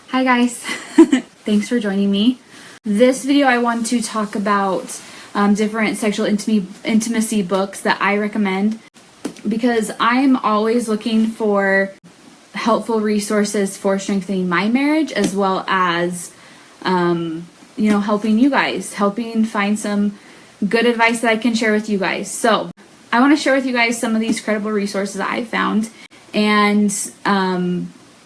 Hi guys, thanks for joining me. This video I want to talk about different sexual intimacy books that I recommend because I'm always looking for helpful resources for strengthening my marriage as well as helping you guys, helping find some good advice that I can share with you guys. So I want to share with you guys some of these credible resources that I found, and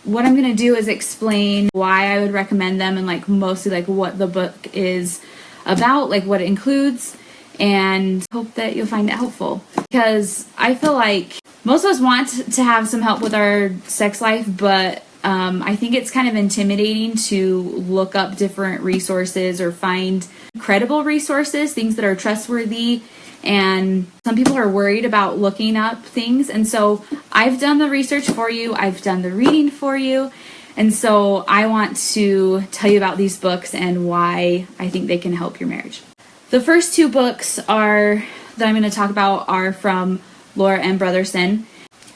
what I'm going to do is explain why I would recommend them and mostly what the book is about, what it includes, and hope that you'll find it helpful. Because I feel like most of us want to have some help with our sex life, but I think it's kind of intimidating to look up different resources or find credible resources, things that are trustworthy. And some people are worried about looking up things. And so I've done the research for you. I've done the reading for you. And so I want to tell you about these books and why I think they can help your marriage. The first two books that I'm going to talk about are from Laura M. Brotherson.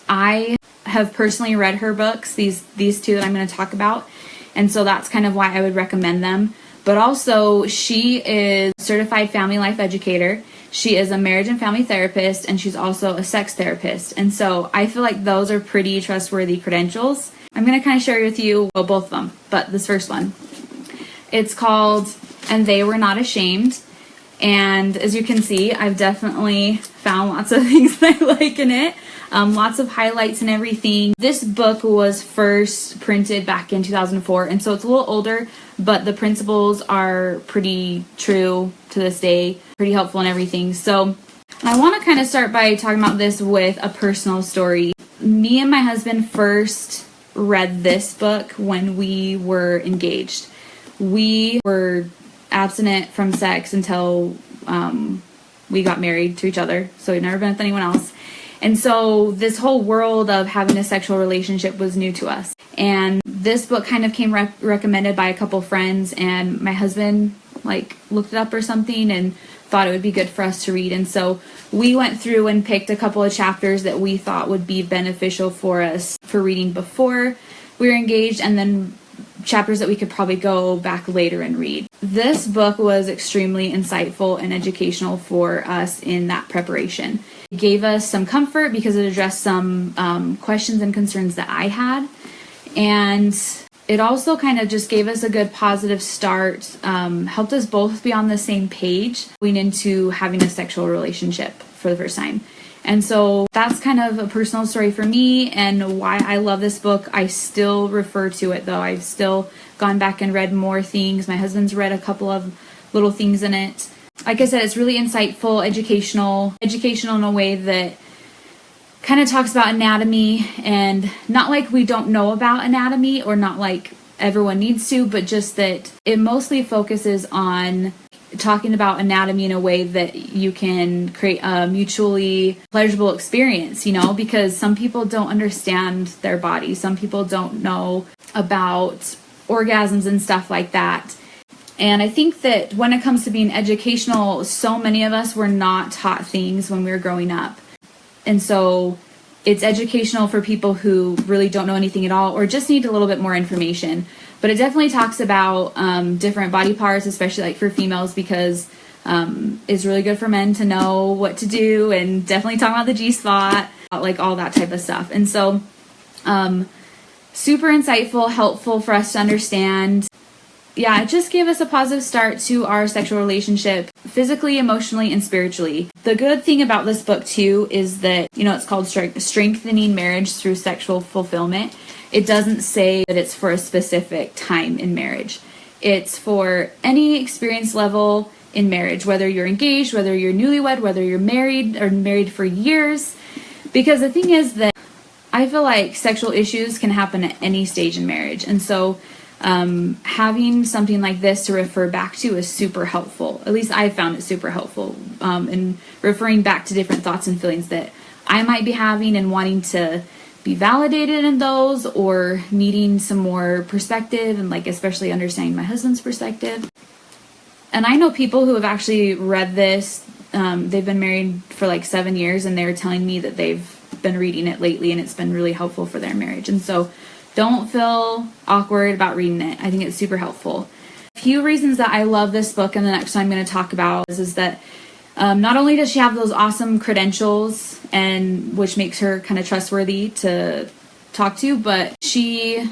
I have personally read her books, these two that I'm going to talk about. And so that's kind of why I would recommend them. But also, she is a certified family life educator. She is a marriage and family therapist, and she's also a sex therapist. And so I feel like those are pretty trustworthy credentials. I'm going to kind of share with you, both of them, but this first one. It's called And They Were Not Ashamed. And as you can see, I've definitely found lots of things that I like in it. Lots of highlights and everything. This book was first printed back in 2004, and so it's a little older, but the principles are pretty true to this day, pretty helpful and everything. So I want to kind of start by talking about this with a personal story. Me and my husband first read this book when we were engaged. We were abstinent from sex until we got married to each other, so we've never been with anyone else. And so this whole world of having a sexual relationship was new to us. And this book kind of came recommended by a couple friends, and my husband looked it up or something and thought it would be good for us to read. And so we went through and picked a couple of chapters that we thought would be beneficial for us for reading before we were engaged, and then chapters that we could probably go back later and read. This book was extremely insightful and educational for us in that preparation. It gave us some comfort because it addressed some questions and concerns that I had. And it also kind of just gave us a good positive start, helped us both be on the same page going into having a sexual relationship for the first time. And so that's kind of a personal story for me and why I love this book. I still refer to it, though. I've still gone back and read more things. My husband's read a couple of little things in it. Like I said, it's really insightful, educational in a way that kind of talks about anatomy, and not like we don't know about anatomy or not like everyone needs to, but just that it mostly focuses on talking about anatomy in a way that you can create a mutually pleasurable experience, because some people don't understand their body. Some people don't know about orgasms and stuff like that. And I think that when it comes to being educational, so many of us were not taught things when we were growing up. And so it's educational for people who really don't know anything at all or just need a little bit more information. But it definitely talks about different body parts, especially for females, because it's really good for men to know what to do, and definitely talking about the G-spot, all that type of stuff. And so super insightful, helpful for us to understand. Yeah, it just gave us a positive start to our sexual relationship, physically, emotionally, and spiritually. The good thing about this book, too, is that, it's called Strengthening Marriage Through Sexual Fulfillment. It doesn't say that it's for a specific time in marriage. It's for any experience level in marriage, whether you're engaged, whether you're newlywed, whether you're married or married for years. Because the thing is that I feel like sexual issues can happen at any stage in marriage. And so having something like this to refer back to is super helpful. At least I found it super helpful in referring back to different thoughts and feelings that I might be having and wanting to be validated in those, or needing some more perspective and especially understanding my husband's perspective. And I know people who have actually read this. They've been married for 7 years, and they're telling me that they've been reading it lately and it's been really helpful for their marriage. And so don't feel awkward about reading it. I think it's super helpful. A few reasons that I love this book and the next one I'm going to talk about is that not only does she have those awesome credentials, and which makes her kind of trustworthy to talk to, but she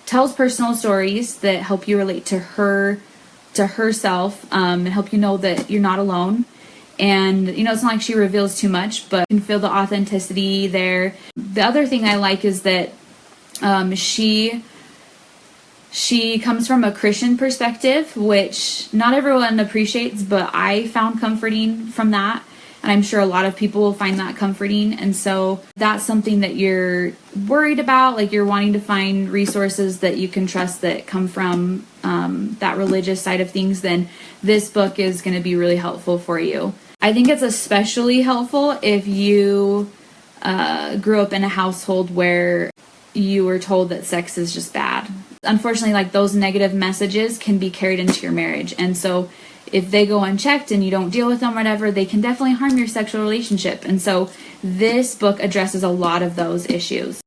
tells personal stories that help you relate to herself, and help you know that you're not alone. And, it's not like she reveals too much, but you can feel the authenticity there. The other thing I like is that she comes from a Christian perspective, which not everyone appreciates, but I found comforting from that. And I'm sure a lot of people will find that comforting. And so that's something that you're worried about, like you're wanting to find resources that you can trust that come from that religious side of things, then this book is going to be really helpful for you. I think it's especially helpful if you grew up in a household where you were told that sex is just bad. Unfortunately, like those negative messages can be carried into your marriage. And so if they go unchecked and you don't deal with them or whatever, they can definitely harm your sexual relationship. And so this book addresses a lot of those issues.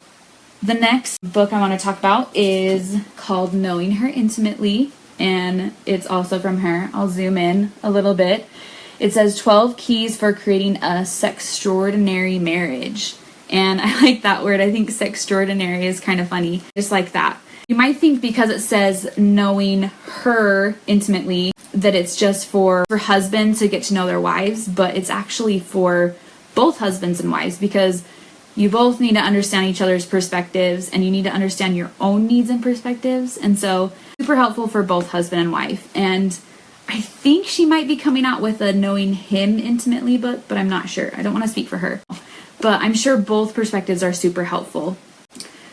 The next book I want to talk about is called Knowing Her Intimately, and it's also from her. I'll zoom in a little bit. It says 12 Keys for Creating a Sextraordinary Marriage. And I like that word. I think sextraordinary is kind of funny. Just like that. You might think because it says knowing her intimately that it's just for husbands to get to know their wives, but it's actually for both husbands and wives, because you both need to understand each other's perspectives and you need to understand your own needs and perspectives. And so super helpful for both husband and wife. And I think she might be coming out with a Knowing Him Intimately book, but I'm not sure. I don't want to speak for her. But I'm sure both perspectives are super helpful.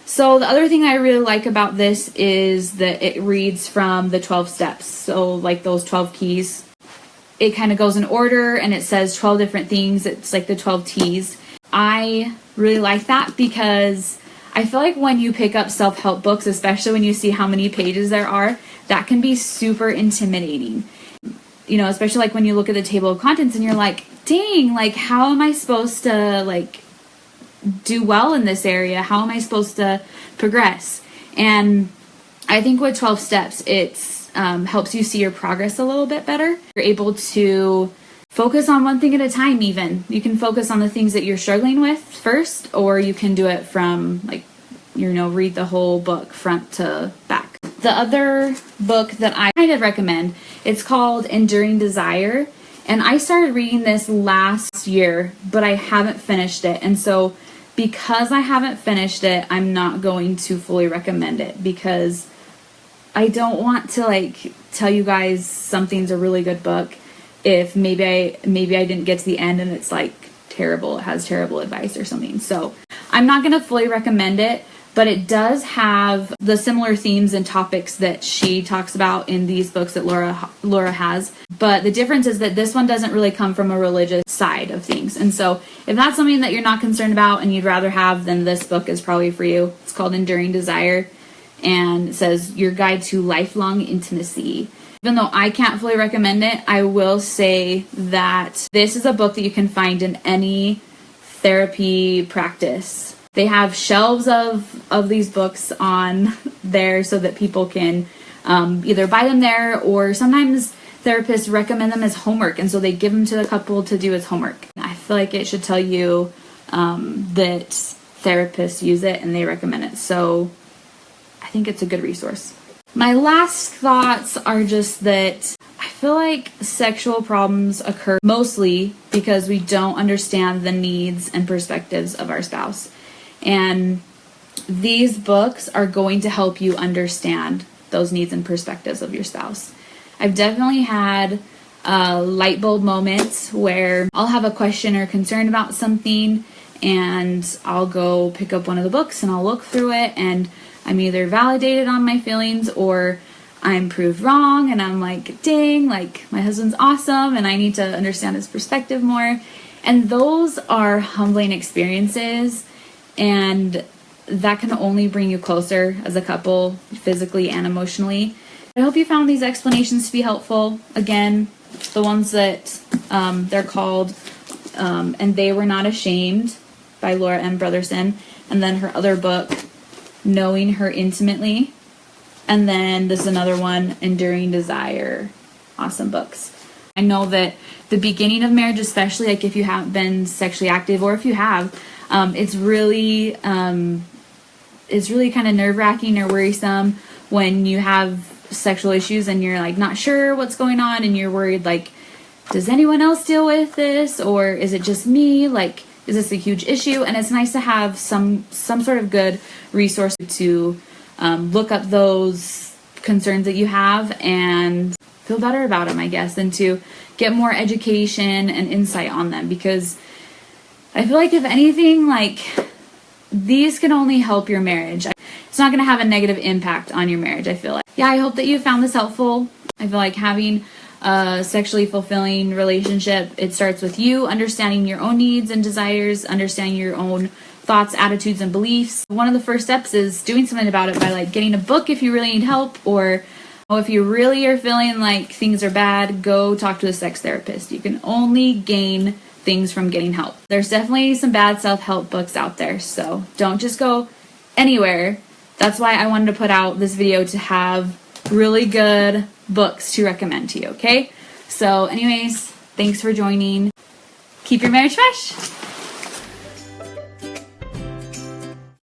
So the other thing I really like about this is that it reads from the 12 steps. So like those 12 keys, it kind of goes in order and it says 12 different things. It's like the 12 T's. I really like that because I feel like when you pick up self-help books, especially when you see how many pages there are, that can be super intimidating. Especially like when you look at the table of contents and you're like, dang, like how am I supposed to like do well in this area? How am I supposed to progress? And I think with 12 steps, it's helps you see your progress a little bit better. You're able to focus on one thing at a time even. You can focus on the things that you're struggling with first, or you can do it from read the whole book front to back. The other book that I kind of recommend, it's called Enduring Desire. And I started reading this last year, but I haven't finished it. And so because I haven't finished it, I'm not going to fully recommend it because I don't want to tell you guys something's a really good book if maybe I didn't get to the end and it's terrible. It has terrible advice or something. So I'm not going to fully recommend it, but it does have the similar themes and topics that she talks about in these books that Laura has. But the difference is that this one doesn't really come from a religious side of things. And so if that's something that you're not concerned about and you'd rather have, then this book is probably for you. It's called Enduring Desire, and it says Your Guide to Lifelong Intimacy. Even though I can't fully recommend it, I will say that this is a book that you can find in any therapy practice. They have shelves of these books on there so that people can either buy them there, or sometimes therapists recommend them as homework, and so they give them to the couple to do as homework. I feel like it should tell you that therapists use it and they recommend it. So I think it's a good resource. My last thoughts are just that I feel like sexual problems occur mostly because we don't understand the needs and perspectives of our spouse. And these books are going to help you understand those needs and perspectives of your spouse. I've definitely had light bulb moments where I'll have a question or concern about something and I'll go pick up one of the books and I'll look through it and I'm either validated on my feelings or I'm proved wrong and I'm like, dang, my husband's awesome and I need to understand his perspective more. And those are humbling experiences, and that can only bring you closer as a couple, physically and emotionally. I hope you found these explanations to be helpful. Again, the ones that they're called And They Were Not Ashamed by Laura M. Brotherson. And then her other book, Knowing Her Intimately. And then there's another one, Enduring Desire. Awesome books. I know that the beginning of marriage, especially like if you haven't been sexually active, or if you have, it's really kind of nerve-wracking or worrisome when you have sexual issues and you're like not sure what's going on, and you're worried like, does anyone else deal with this, or is it just me? Like, is this a huge issue? And it's nice to have some sort of good resource to look up those concerns that you have and feel better about them, I guess, and to get more education and insight on them, because I feel like if anything, like, these can only help your marriage. It's not going to have a negative impact on your marriage, I feel like. Yeah, I hope that you found this helpful. I feel like having a sexually fulfilling relationship, it starts with you understanding your own needs and desires, understanding your own thoughts, attitudes, and beliefs. One of the first steps is doing something about it by like getting a book if you really need help, or if you really are feeling like things are bad, go talk to a sex therapist. You can only gain things from getting help. There's definitely some bad self-help books out there, so don't just go anywhere. That's why I wanted to put out this video, to have really good books to recommend to you, okay? So anyways, thanks for joining. Keep your marriage fresh.